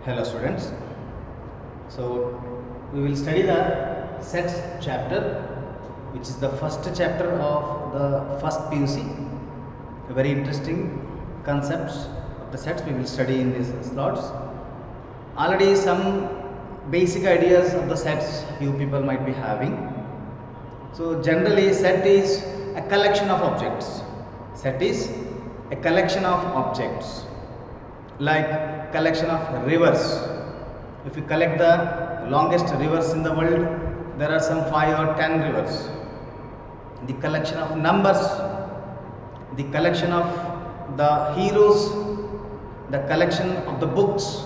Hello students. So we will study the sets chapter, which is the first chapter of the first PUC. A very interesting concepts of the sets we will study in these slots. Already some basic ideas of the sets you people might be having. So generally set is a collection of objects. Set is a collection of objects, like collection of rivers. If you collect the longest rivers in the world, there are some 5 or 10 rivers. The collection of numbers, the collection of the heroes, the collection of the books,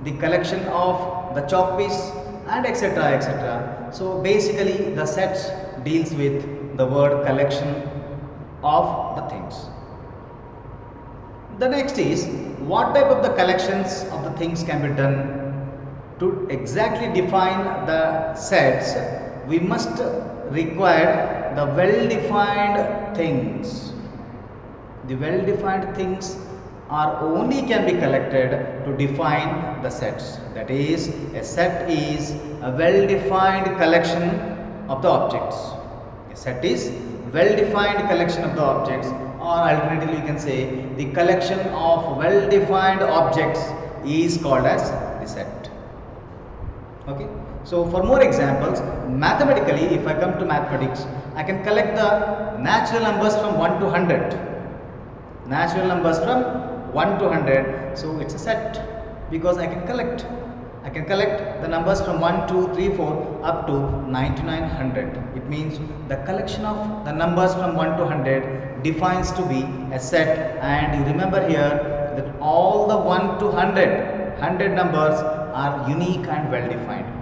the collection of the chalk piece, and etc. etc. So basically the sets deals with the word collection of the things. The next is, what type of the collections of the things can be done? To exactly define the sets, we must require the well-defined things. The well-defined things are only can be collected to define the sets. That is, a set is a well-defined collection of the objects. A set is well-defined collection of the objects, or alternatively you can say the collection of well-defined objects is called as the set. Okay. So for more examples, mathematically, if I come to mathematics, I can collect the natural numbers from 1 to 100. Natural numbers from 1 to 100. So it's a set because I can collect the numbers from 1, 2, 3, 4 up to 99, 100. It means the collection of the numbers from 1 to 100 defines to be a set. And you remember here that all the 1 to 100 numbers are unique and well defined.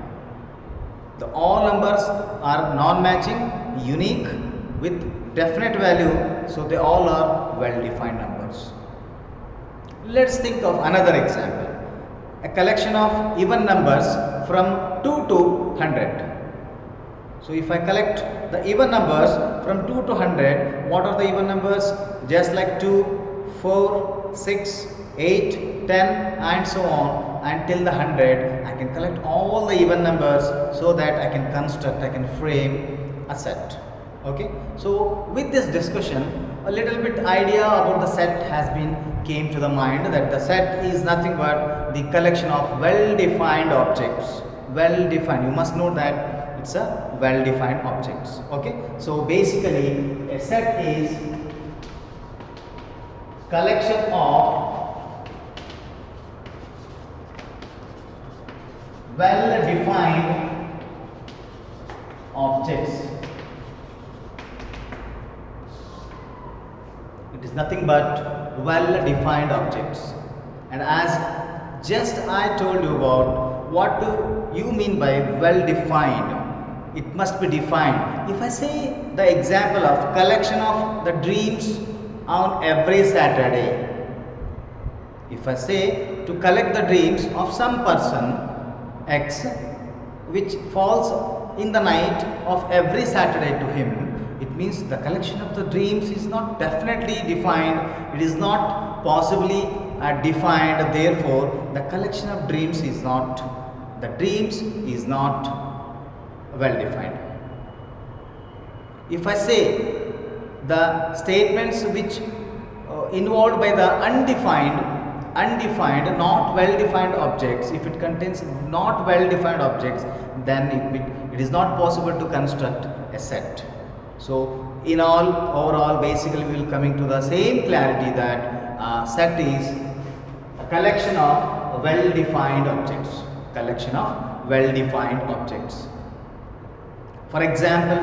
All numbers are non-matching, unique with definite value, so they all are well defined numbers. Let's think of another example. A collection of even numbers from 2 to 100. So if I collect the even numbers from 2 to 100, what are the even numbers? Just like 2, 4, 6, 8, 10 and so on until the 100. I can collect all the even numbers so that I can construct, I can frame a set. Okay. So with this discussion, a little bit idea about the set has been came to the mind, that the set is nothing but the collection of well-defined objects. Well-defined, you must know that it's a well-defined objects. Okay. So basically a set is collection of well-defined objects. It is nothing but well-defined objects. And as just I told you about, what do you mean by well-defined? It must be defined. If I say the example of collection of the dreams on every Saturday, if I say to collect the dreams of some person X which falls in the night of every Saturday to him, it means the collection of the dreams is not definitely defined, it is not possibly defined, therefore the collection of dreams is not, well defined. If I say the statements which involved by the undefined, not well defined objects, if it contains not well defined objects, then it is not possible to construct a set. So in all, overall, basically we will coming to the same clarity that set is a collection of well defined objects. Collection of well defined objects. For example,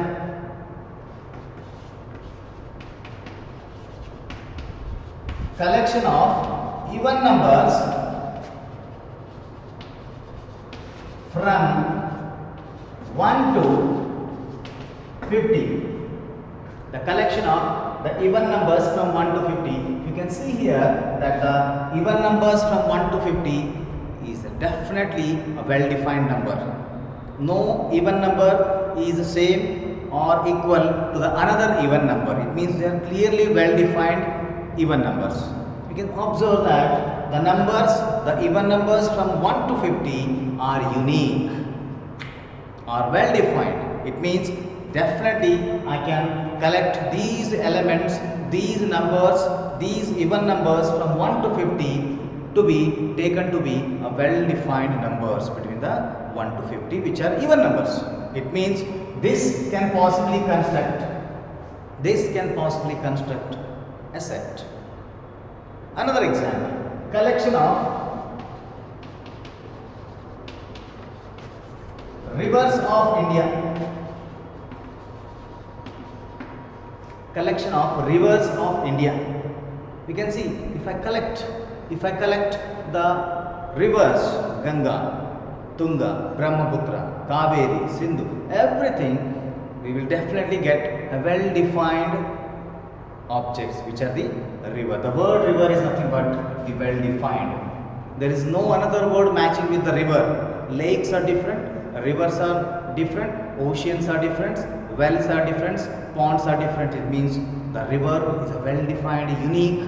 collection of even numbers from 1 to 50. The collection of the even numbers from 1 to 50. You can see here that the even numbers from 1 to 50 is definitely a well defined number. No even number is the same or equal to the another even number. It means they are clearly well defined even numbers. we can observe that the numbers, the even numbers from 1 to 50 are unique, are well defined. It means definitely I can collect these elements, these numbers, these even numbers from 1 to 50 to be taken to be a well defined numbers between the 1 to 50, which are even numbers. It means this can possibly construct a set. Another example, collection of rivers of India. Collection of rivers of India. We can see if I collect the rivers Ganga, Tunga, Brahmaputra, Kaveri, Sindhu, everything, we will definitely get a well defined objects which are the river. The word river is nothing but the well defined. There is no another word matching with the river. Lakes are different, rivers are different, oceans are different, wells are different, ponds are different. It means the river is a well defined unique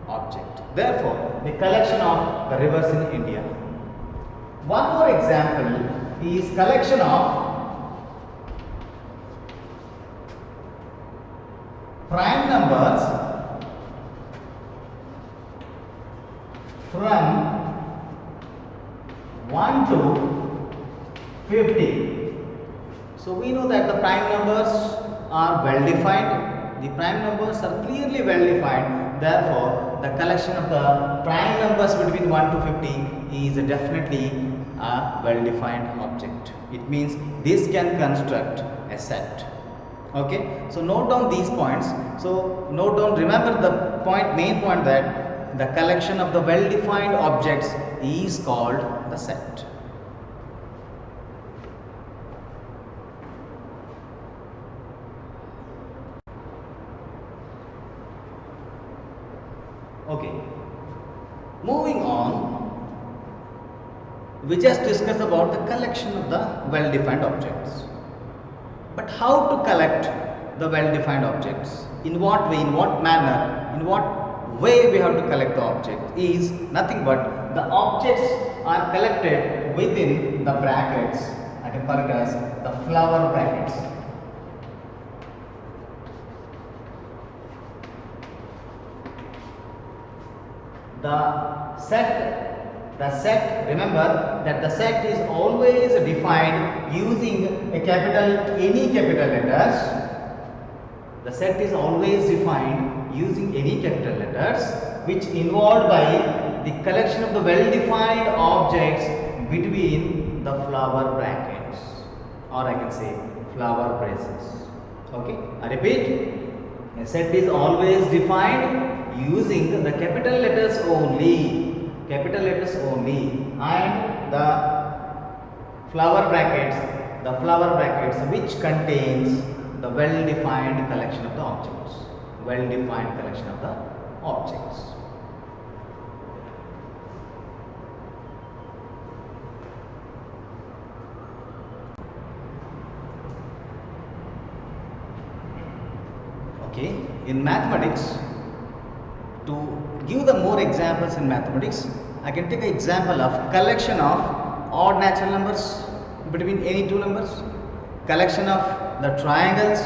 object. Therefore, the collection of the rivers in India. One more example is collection of prime numbers from 1 to 50. So we know that the prime numbers are well defined. The prime numbers are clearly well defined. Therefore, the collection of the prime numbers between 1 to 50 is definitely a well defined object. It means this can construct a set. Okay, so note down these points. So note down, remember the main point, that the collection of the well defined objects is called the set. Okay, moving on, we just discussed about the collection of the well defined objects. But how to collect the well defined objects? In what way, in what manner, in what way we have to collect the object is nothing but the objects are collected within the brackets. I can call it as the flower brackets. The set, remember that the set is always defined using any capital letters. The set is always defined using any capital letters, which involved by the collection of the well defined objects between the flower brackets, or I can say flower braces. Okay, I repeat, a set is always defined using the capital letters only, and the flower brackets which contains the well defined collection of the objects. Okay, in mathematics, to give the more examples in mathematics, I can take an example of collection of odd natural numbers between any two numbers, collection of the triangles,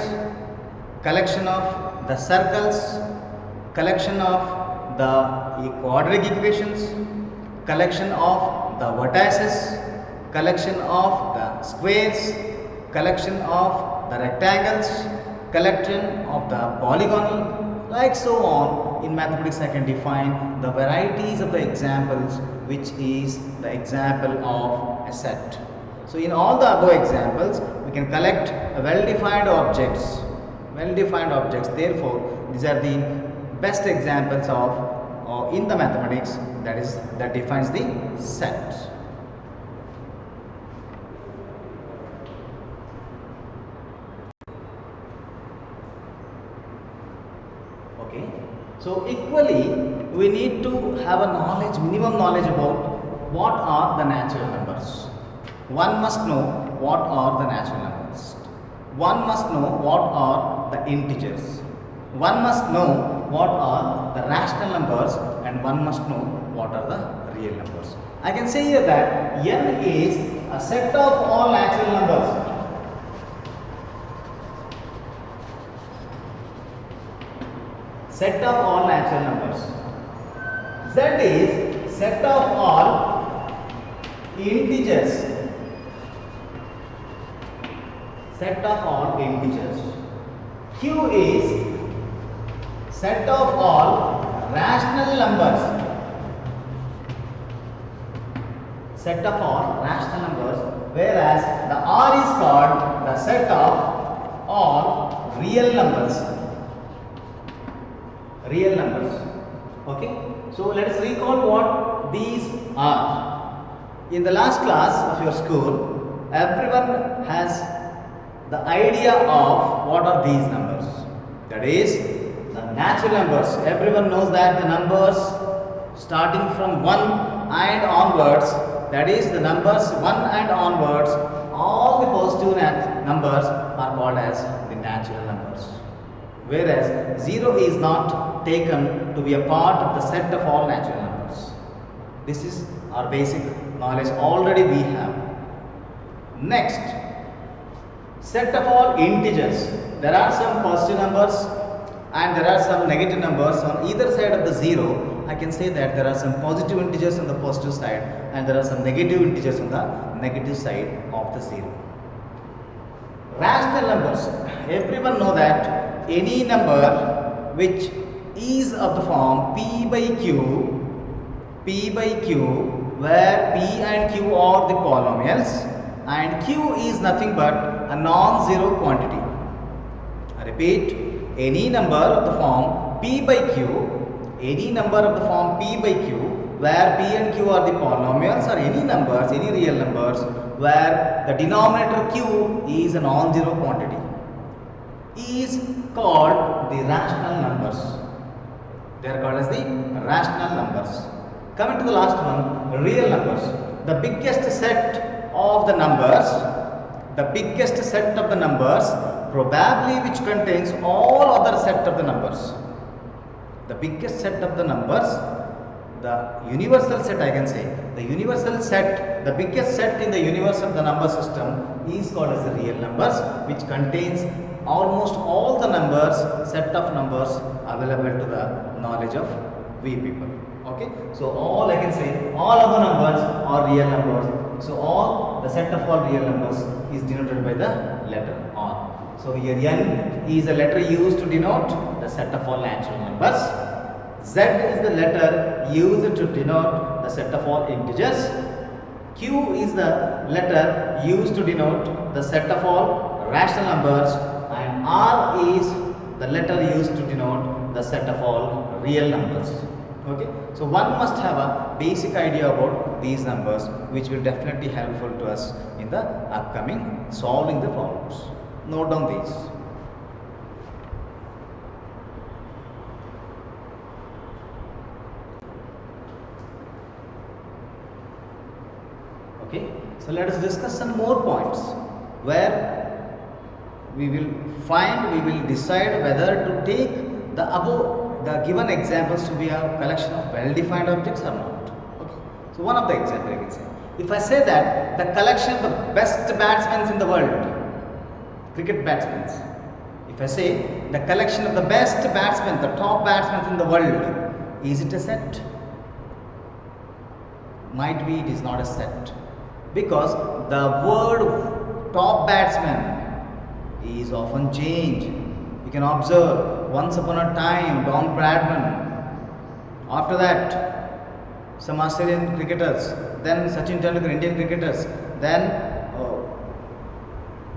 collection of the circles, collection of the quadratic equations, collection of the vertices, collection of the squares, collection of the rectangles, collection of the polygonal, like so on. In mathematics, I can define the varieties of the examples, which is the example of a set. So in all the above examples, we can collect well-defined objects. Therefore, these are the best examples of in the mathematics that defines the set. Okay. So equally, we need to have a minimum knowledge about what are the natural numbers. One must know what are the natural numbers. One must know what are the integers. One must know what are the rational numbers and one must know what are the real numbers. I can say here that n is a set of all natural numbers. Set of all natural numbers. Z is set of all integers. Set of all integers. Q is set of all rational numbers. Set of all rational numbers, whereas the R is called the set of all real numbers. Real numbers. Okay. So let us recall what these are. In the last class of your school, everyone has the idea of what are these numbers. That is the natural numbers. Everyone knows that the numbers starting from 1 and onwards, that is the numbers 1 and onwards, all the positive numbers are called as the natural numbers. Whereas 0 is not taken to be a part of the set of all natural numbers. This is our basic knowledge already we have. Next, set of all integers. There are some positive numbers and there are some negative numbers on either side of the 0. I can say that there are some positive integers on the positive side and there are some negative integers on the negative side of the 0. Rational numbers. Everyone know that any number which is of the form P by Q, where P and Q are the polynomials and Q is nothing but a non-zero quantity. I repeat, any number of the form P by Q, any number of the form P by Q, where P and Q are the polynomials, or any numbers, any real numbers, where the denominator Q is a non-zero quantity, is called the rational numbers. They are called as the rational numbers. Coming to the last one, real numbers. The biggest set of the numbers, probably which contains all other set of the numbers. The biggest set of the numbers, the universal set, I can say, the universal set, the biggest set in the universe of the number system is called as the real numbers, which contains almost all the numbers, set of numbers available to the knowledge of we people. Okay, so all I can say, all of the numbers are real numbers. So all the set of all real numbers is denoted by the letter R. So here n is a letter used to denote the set of all natural numbers. Z is the letter used to denote the set of all integers. Q is the letter used to denote the set of all rational numbers, and R is the letter used to denote the set of all real numbers. Okay, so one must have a basic idea about these numbers, which will definitely helpful to us in the upcoming solving the problems. Note down these. Okay, so let us discuss some more points where we will decide whether to take the given examples to be a collection of well-defined objects or not. Okay. So one of the examples I can say, if I say that the collection of the best batsmen in the world, cricket batsmen, if I say the collection of the best batsmen, the top batsmen in the world, is it a set? Might be it is not a set, because the word top batsman is often changed. You can observe once upon a time Don Bradman, after that some Australian cricketers, then Sachin Tendulkar, Indian cricketers, then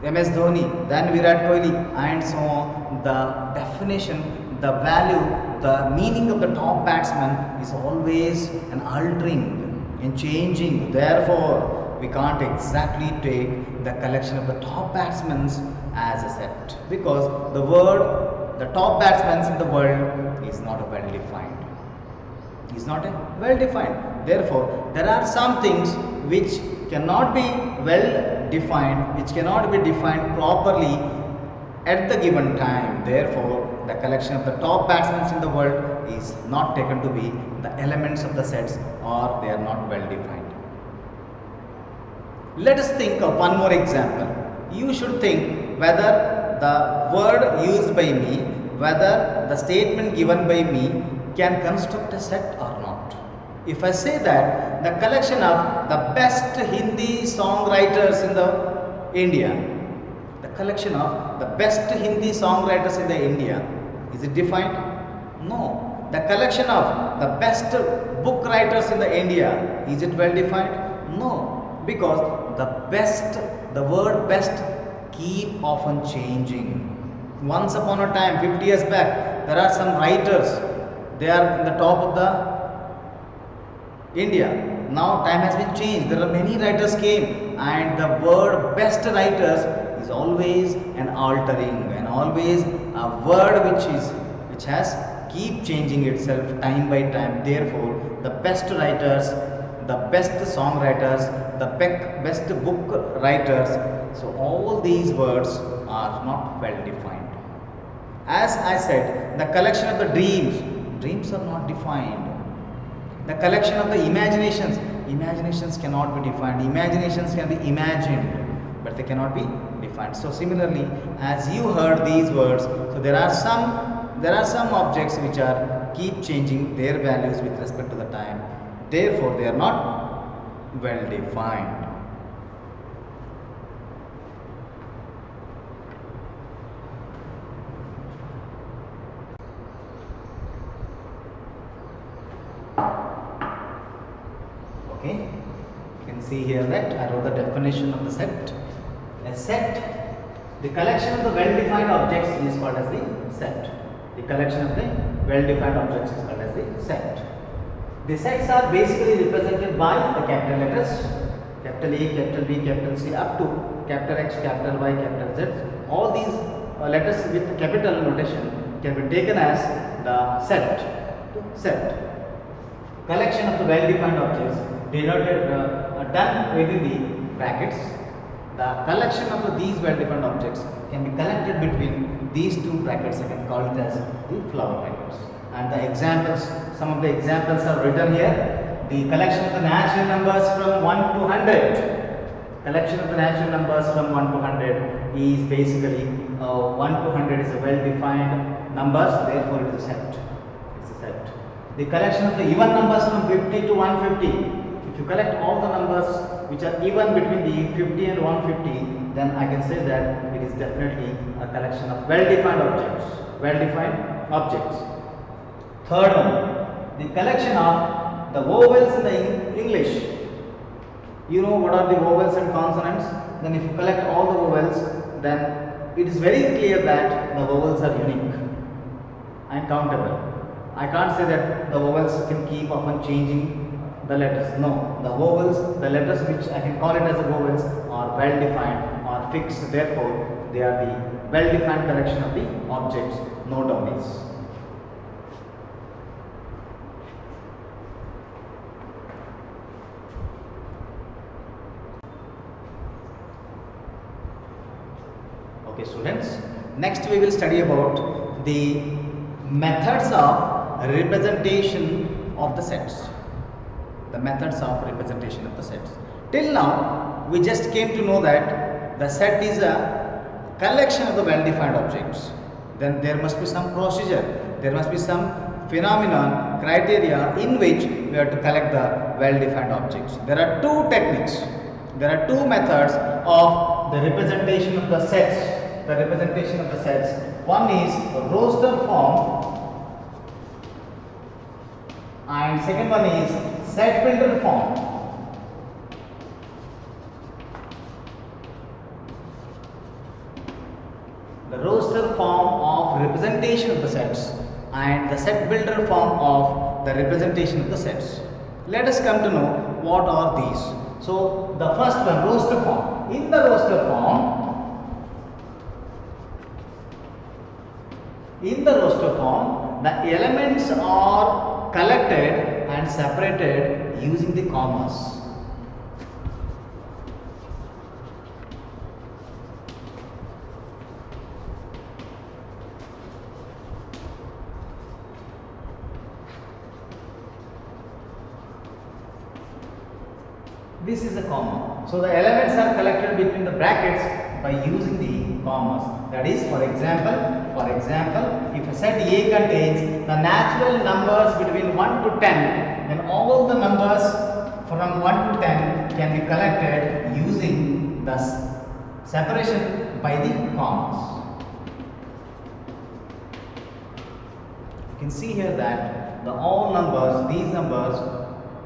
MS Dhoni, then Virat Kohli, and so on. The definition, the value, the meaning of the top batsman is always an altering and changing. Therefore, we can't exactly take the collection of the top batsmen as a set, because the word the top batsmen in the world is not well defined. Is not well defined. Therefore, there are some things which cannot be well defined, which cannot be defined properly at the given time. Therefore, the collection of the top batsmen in the world is not taken to be the elements of the sets, or they are not well defined. Let us think of one more example. You should think whether the word used by me, whether the statement given by me can construct a set or not. If I say that the collection of the best Hindi songwriters in the India, the collection of the best Hindi songwriters in the India, is it defined? No. The collection of the best book writers in the India, is it well defined? No. Because the word best keep often changing. Once upon a time, 50 years back, there are some writers, they are in the top of the India. Now time has been changed, there are many writers came, and the word best writers is always an altering, and always a word which has keep changing itself time by time. Therefore, the best writers, the best songwriters, the best book writers, so all these words are not well defined. As I said, the collection of the dreams are not defined. The collection of the imaginations cannot be defined. Imaginations can be imagined, but they cannot be defined. So similarly, as you heard these words, so there are some objects which are keep changing their values with respect to the time. Therefore, they are not well defined. Okay, you can see here that I wrote the definition of the set. A set, the collection of the well-defined objects is called as the set. The collection of the well-defined objects is called as the set. The sets are basically represented by the capital letters, capital A, capital B, capital C, up to capital X, capital Y, capital Z. All these letters with capital notation can be taken as the set. Collection of the well-defined objects denoted done within the brackets. The collection of these well-defined objects can be collected between these two brackets. I can call it as the flower brackets. And the examples, some of the examples are written here. The collection of the natural numbers from 1 to 100. Collection of the natural numbers from 1 to 100 is basically 1 to 100 is a well-defined numbers. Therefore, it is a set. It's a set. The collection of the even numbers from 50 to 150. If you collect all the numbers which are even between the 50 and 150, then I can say that it is definitely a collection of well-defined objects. Third one, the collection of the vowels in the English. You know what are the vowels and consonants? Then if you collect all the vowels, then it is very clear that the vowels are unique and countable. I can't say that the vowels can keep often changing the letters. No, the vowels, the letters which I can call it as the vowels are well defined or fixed. Therefore, they are the well defined collection of the objects, no dummies. Okay students, next we will study about the methods of representation of the sets. The methods of representation of the sets. Till now, we just came to know that the set is a collection of the well-defined objects. Then there must be some procedure, there must be some phenomenon, criteria in which we have to collect the well-defined objects. There are two techniques, there are two methods of the representation of the sets. The representation of the sets. One is roster form, and second one is set builder form. The roster form of representation of the sets and the set builder form of the representation of the sets. Let us come to know what are these. So the first one, roster form. In the roster form, the elements are collected and separated using the commas. This is a comma. So the elements are collected between the brackets by using the commas. That is, for example, if a set A contains the natural numbers between 1 to 10, then all the numbers from 1 to 10 can be collected using the separation by the commas. You can see here that all numbers, these numbers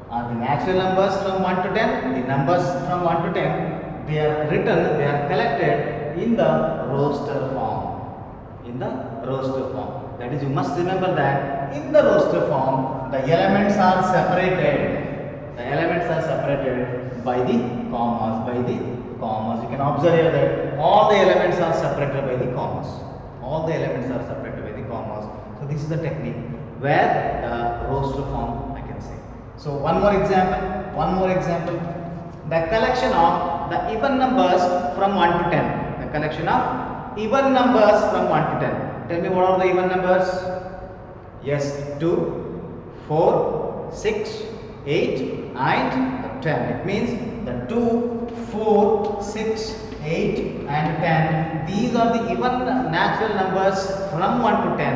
are the natural numbers from 1 to 10. The numbers from 1 to 10, they are written, they are collected in the roster form. That is, you must remember that in the roster form, the elements are separated. By the commas. You can observe here that all the elements are separated by the commas. So this is the technique where the roster form I can say. So one more example. The collection of the even numbers from 1 to 10. The collection of even numbers from 1 to 10. Tell me, what are the even numbers? Yes, 2, 4, 6, 8 and 10. It means the 2, 4, 6, 8 and 10. These are the even natural numbers from 1 to 10.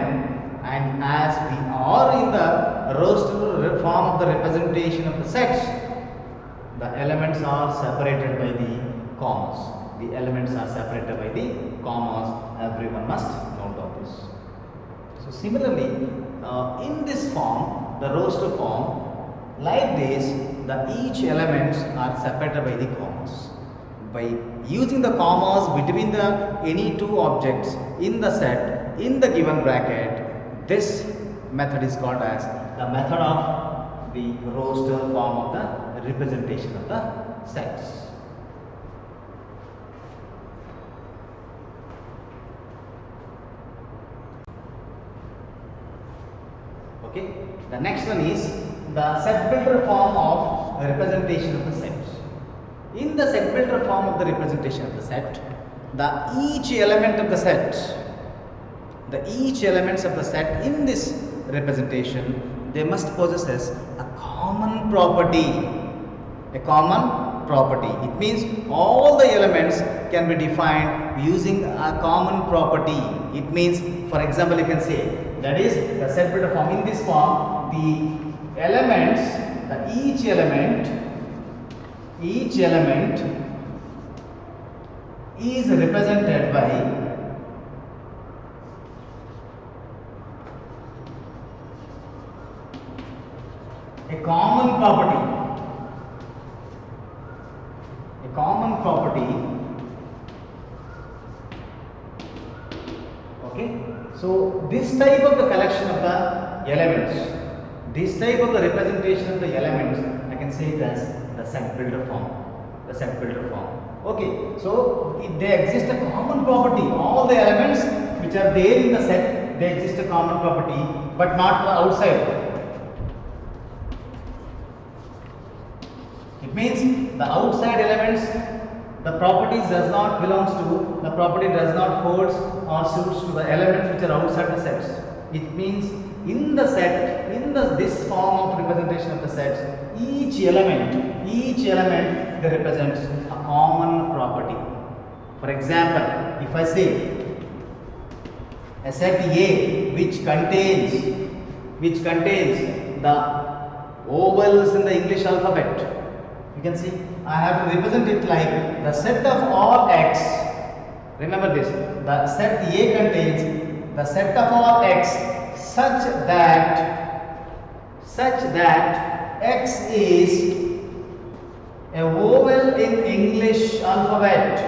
And as we are in the roster form of the representation of the sets, the elements are separated by the commas. Everyone must note of this. So similarly, in this form, the roster form, like this, each elements are separated by the commas. By using the commas between any two objects in the set, in the given bracket, this method is called as the method of the roster form of the representation of the sets. Okay, the next one is the set builder form of representation of the sets. In the set builder form of the representation of the set, each elements of the set in this representation, they must possess a common property. It means all the elements can be defined using a common property. It means, for example, you can say that is the set builder form. In this form, the elements, each element is represented by a common property. Okay, so this type of the collection of the elements, this type of the representation of the elements, I can say it as the set builder form. Okay, so they exist a common property. All the elements which are there in the set, they exist a common property, but not the outside. It means the outside elements, the property does not holds or suits to the elements which are outside the sets. It means in the set, this form of representation of the sets, each element they represents a common property. For example, if I say a set A which contains the vowels in the English alphabet, you can see I have to represent it like the set of all x. Remember this, the set A contains the set of all x such that x is a vowel in English alphabet.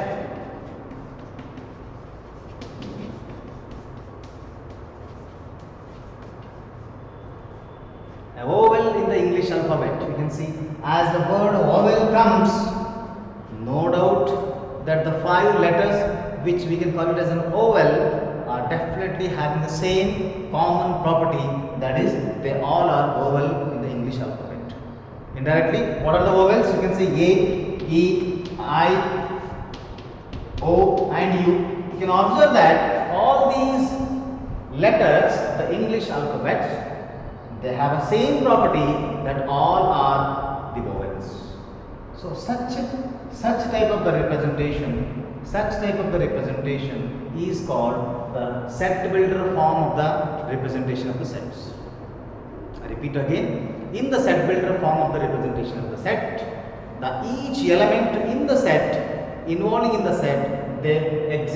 A vowel in the English alphabet. You can see as the word vowel comes, no doubt that the 5 letters which we can call it as an vowel are definitely having the same common property, that is, they all are vowel in the English alphabet. Indirectly, what are the vowels? You can see A, E, I, O and U. You can observe that all these letters, the English alphabet, they have a same property, that all are the vowels. So such type of the representation, is called the set builder form of the representation of the sets. I repeat again, in the set builder form of the representation of the set, each element in the set, involving in the set, they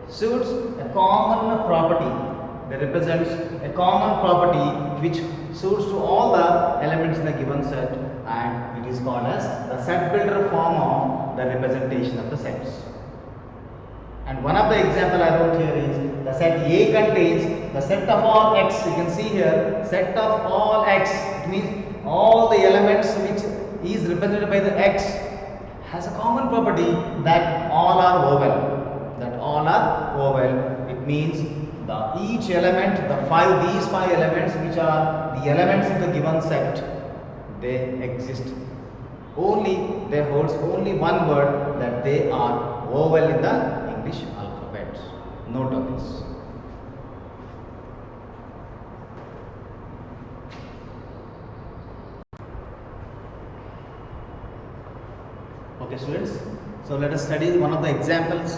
suits a common property. They represents a common property which suits to all the elements in the given set, and it is called as the set builder form of the representation of the sets. And one of the example I wrote here is the set A contains the set of all x. You can see here, set of all x. It means all the elements which is represented by the x has a common property that all are oval. It means each element, these five elements which are the elements in the given set, they exist. They holds only one word, that they are oval in the English alphabet. Note of this. Okay students, so let us study one of the examples.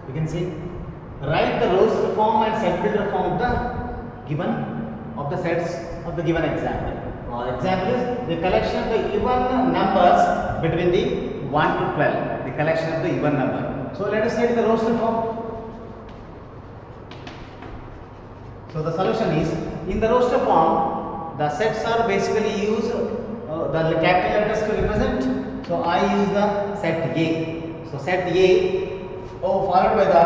You can see, write the roster form and set builder form of the sets of the given example. Example is the collection of the even numbers between the 1 to 12. The collection of the even number. So let us study the roster form. So the solution is, in the roster form, the sets are basically used the capital letters to represent. So I use the set A. So set A followed by the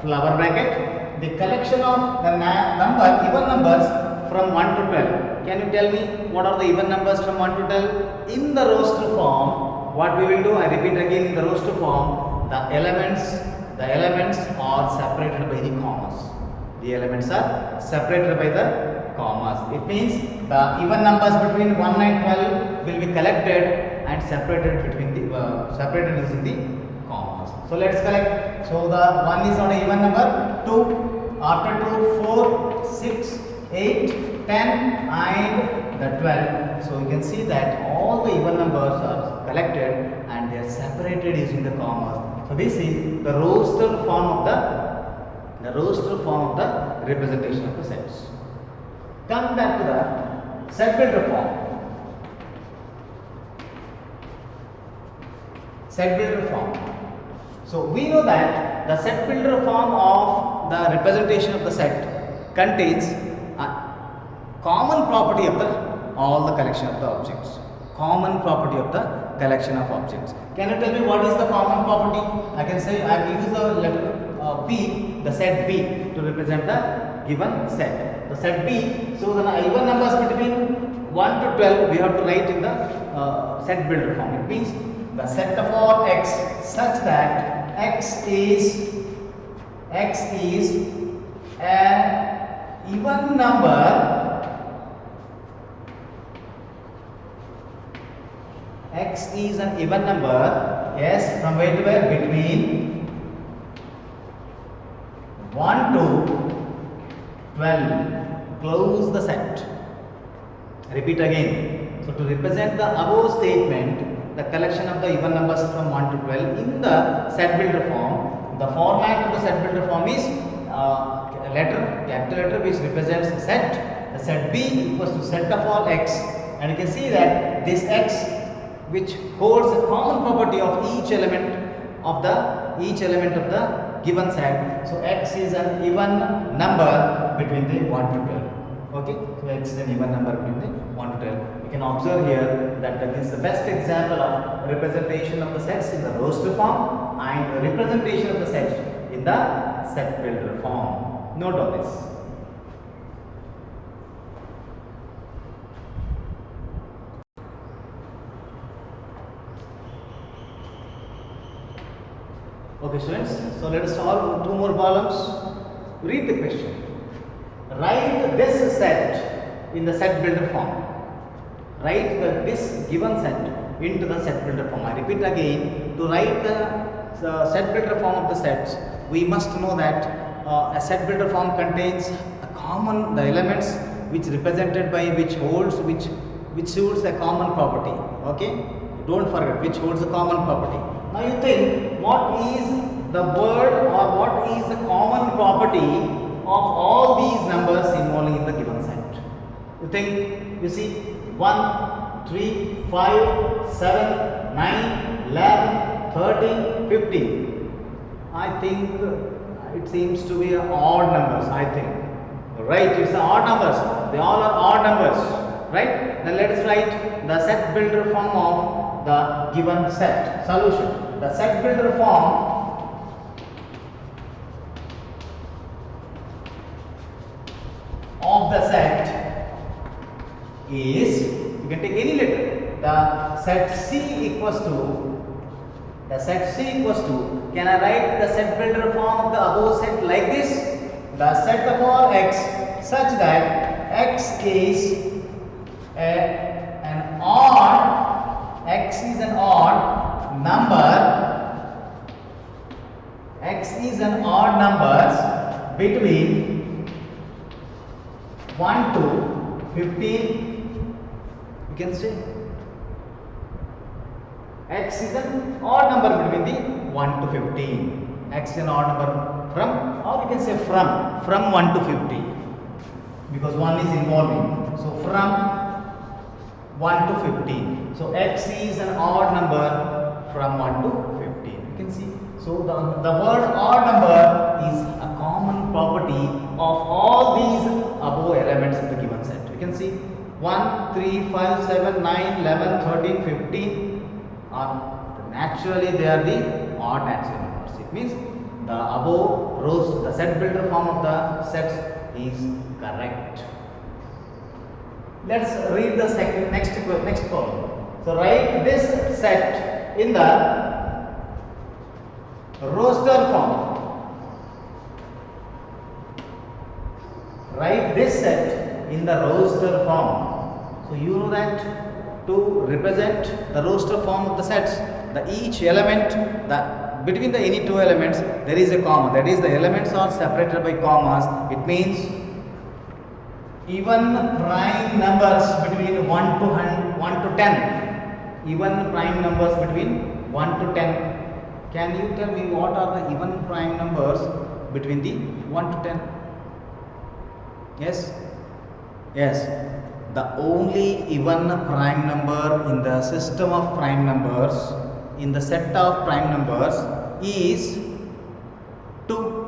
flower bracket, the collection of the even numbers from 1 to 12. Can you tell me what are the even numbers from 1 to 12? In the roster form, what we will do, I repeat again, in the roster form, the elements are separated by the commas. The elements are separated by the commas. It means the even numbers between 1 and 12 will be collected and separated between the separated using the commas. So let's collect. So the 1 is not an even number, 2, after 2, 4, 6, 8, 10 and the 12. So you can see that all the even numbers are collected and they are separated using the commas. So this is the roster form of the representation of the sets. Come back to the set builder form. Set builder form. So we know that the set builder form of the representation of the set contains a common property of all the collection of the objects. Common property of the collection of objects. Can you tell me what is the common property? I can say I will use the letter B, the set B, to represent the given set. The set B. So the even numbers between 1 to 12 we have to write in the set builder form. It means the set of all x such that x is an even number. X is an even number. Yes, from where to where? Between 1 to 12. Close the set. Repeat again. So to represent the above statement, the collection of the even numbers from 1 to 12 in the set builder form, the format of the set builder form is capital letter which represents the set. The set B equals to set of all x, and you can see that this x which holds a common property of each element of the given set. So x is an even number between the 1 to 12. Okay, so x is an even number between the 1 to 12. You can observe here that this is the best example of representation of the sets in the roster form and representation of the sets in the set builder form. Note on this. Okay students, so let us solve two more problems. Read the question. Write this set in the set builder form. Write this given set into the set builder form. I repeat again, to write the set builder form of the sets, we must know that a set builder form contains the elements which represented by which suits a common property. Okay. Don't forget, which holds a common property. Now you think, what is the word or what is the common property of all these numbers involving in the given set? You think, you see, 1, 3, 5, 7, 9, 11, 13, 15. I think it seems to be odd numbers, I think. Right, it's odd numbers. They all are odd numbers. Right? Then let us write the set builder form of the given set. Solution. The set builder form of the set is, you can take any letter. The set C equals to, can I write the set builder form of the above set like this? The set of all x such that x is an odd numbers between 1 to 15. You can say x is an odd number between the 1 to 15. X is an odd number from, or you can say from 1 to 50, because 1 is involving. So from 1 to 15. So x is an odd number from 1 to 15. You can see. So the word odd number is a common property of all these above elements in the given set. You can see 1, 3, 5, 7, 9, 11, 13, 15 are naturally they are the odd natural numbers. It means the above rows, the set builder form of the sets is correct. Let's read the next column. So write this set in the roster form. Write this set in the roster form. So you know that to represent the roster form of the sets, each element, between the any two elements there is a comma. That is, the elements are separated by commas. It means even prime numbers between 1 to 10. Even prime numbers between 1 to 10. Can you tell me what are the even prime numbers between the 1 to 10? Yes? Yes. The only even prime number in the system of prime numbers, in the set of prime numbers, is 2.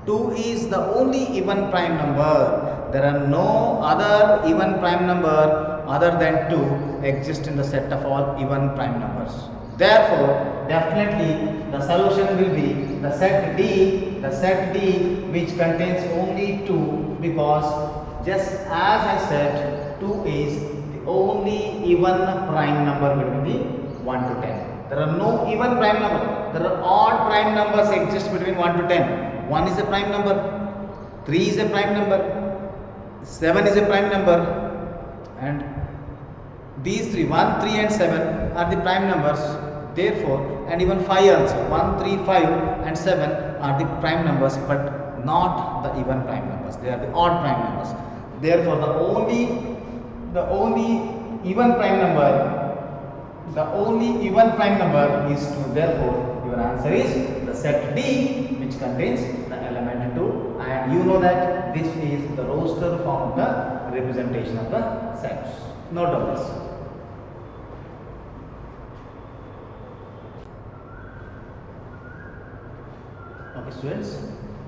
2 is the only even prime number. There are no other even prime number other than 2 exist in the set of all even prime numbers. Therefore, definitely the solution will be the set D which contains only 2, because just as I said, 2 is the only even prime number between the 1 to 10. There are no even prime number. There are odd prime numbers exist between 1 to 10. 1 is a prime number, 3 is a prime number, 7 is a prime number, and these 1, 3 and 7 are the prime numbers. Therefore, and even 5 also, 1, 3, 5 and 7 are the prime numbers, but not the even prime numbers. They are the odd prime numbers. Therefore, the only even prime number is 2. Therefore, your answer is the set D, which contains the element 2, and you know that this is the roster form of the representation of the sets. Note of this. Okay, students.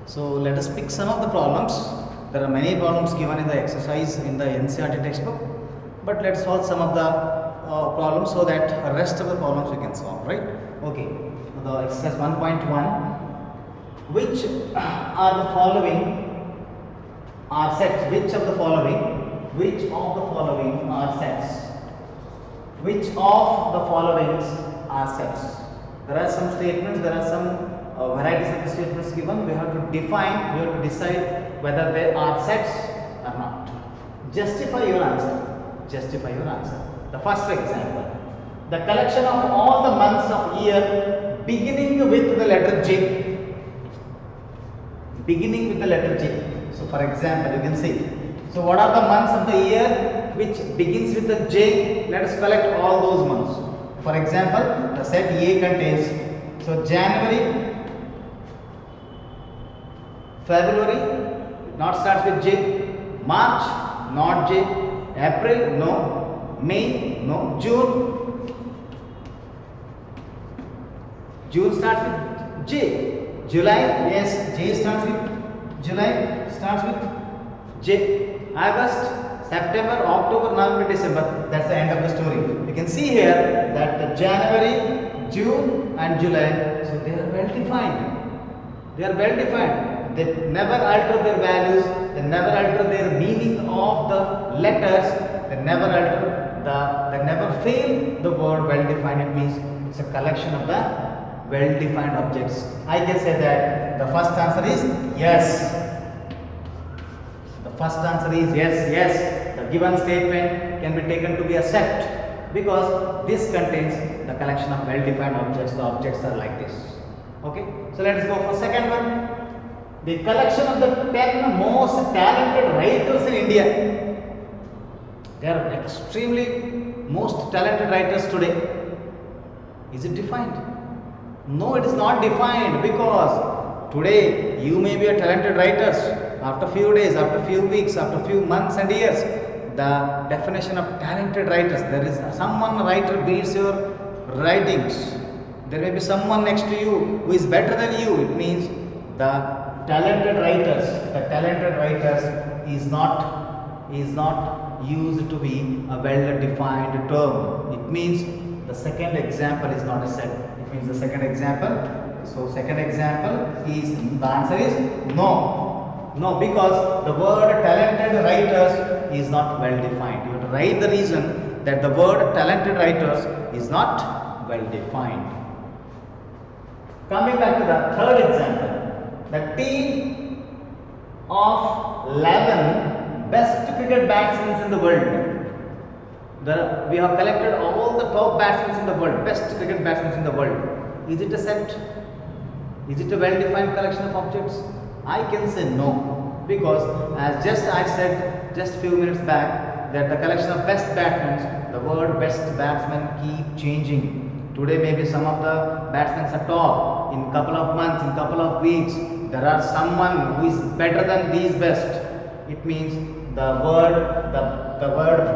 So let us pick some of the problems. There are many problems given in the exercise in the NCERT textbook, but let's solve some of the problems so that the rest of the problems we can solve, right? Okay. The exercise 1.1. Which are the following are sets? Which of the following are sets? Which of the followings are sets? There are some statements, there are some varieties of the statements given. We have to define, we have to decide whether they are sets or not. Justify your answer. The first example, the collection of all the months of year beginning with the letter J. So for example, you can see, so what are the months of the year? which begins with a J, let us collect all those months. For example, the set A contains, so January, February, not starts with J, March, not J, April, no, May, no, June starts with J, July, yes, J starts with, July starts with J, August, September, October, November, December, that's the end of the story. You can see here that the January, June and July, so they are well defined. They are well defined. They never alter their values, they never alter their meaning of the letters, they never fail the word well defined. It means it's a collection of the well defined objects. I can say that the first answer is yes. The first answer is yes. The given statement can be taken to be a set because this contains the collection of well defined objects. The objects are like this. Okay, so let us go for second one. The collection of the 10 most talented writers in India. They are extremely most talented writers today. Is it defined? No, it is not defined because today you may be a talented writer. After few days, after few weeks, after few months and years, the definition of talented writers, there is someone writer beats your writings. There may be someone next to you who is better than you. It means the talented writers is not used to be a well defined term. It means the second example is not a set. It means the second example. So second example is, the answer is no. No, because the word talented writers is not well defined. You have to write the reason that the word talented writers is not well defined. Coming back to the third example. The team of 11 best cricket batsmen in the world. We have collected all the top batsmen in the world, best cricket batsmen in the world. Is it a set? Is it a well-defined collection of objects? I can say no, because as I said just few minutes back that the collection of best batsmen, the word best batsmen keep changing. Today maybe some of the batsmen are top. In couple of months, in couple of weeks, there are someone who is better than these best. It means the word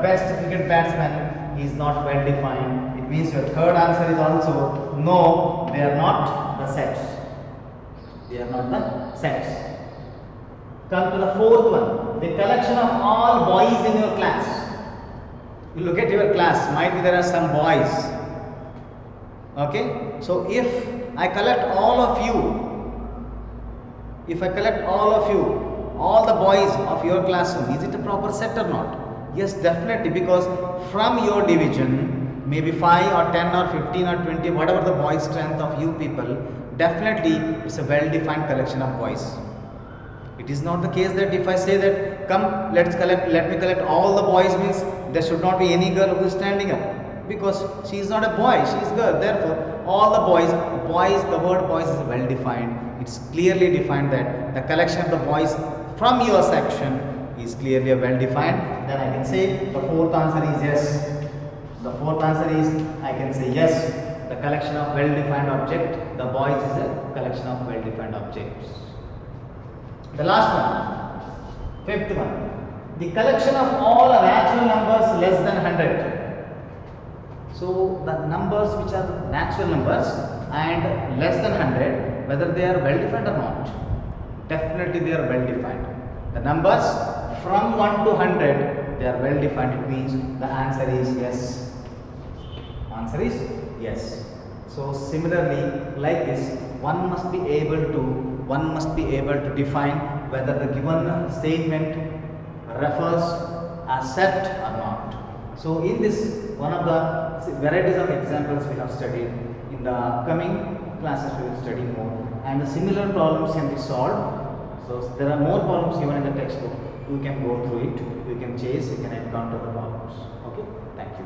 best cricket batsman is not well defined. It means your third answer is also no, they are not the sets. They are not the sets. Come to the fourth one. The collection of all boys in your class. You look at your class, might be there are some boys. Okay, so if I collect all of you, all the boys of your classroom, is it a proper set or not? Yes, definitely, because from your division, maybe 5 or 10 or 15 or 20, whatever the boy strength of you people, definitely it's a well-defined collection of boys. It is not the case that if I say that, come, let me collect all the boys, means there should not be any girl who is standing up. Because she is not a boy, she is a girl. Therefore, all the boys, the word boys is well defined. It's clearly defined that the collection of the boys from your section is clearly well defined. Then I can say the fourth answer is yes. The fourth answer is, I can say yes. The collection of well defined object, the boys is a collection of well defined objects. The last one, fifth one. The collection of all natural numbers less than 100. So the numbers which are natural numbers and less than 100, whether they are well defined or not, definitely they are well defined. The numbers from 1 to 100, they are well defined. It means the answer is yes. Answer is yes. So similarly, like this, one must be able to define whether the given statement refers a set or not. So in this, one of the varieties of examples we have studied. In the upcoming classes we will study more, and the similar problems can be solved. So there are more problems given in the textbook. You can go through it, you can chase, you can encounter the problems. Okay, thank you.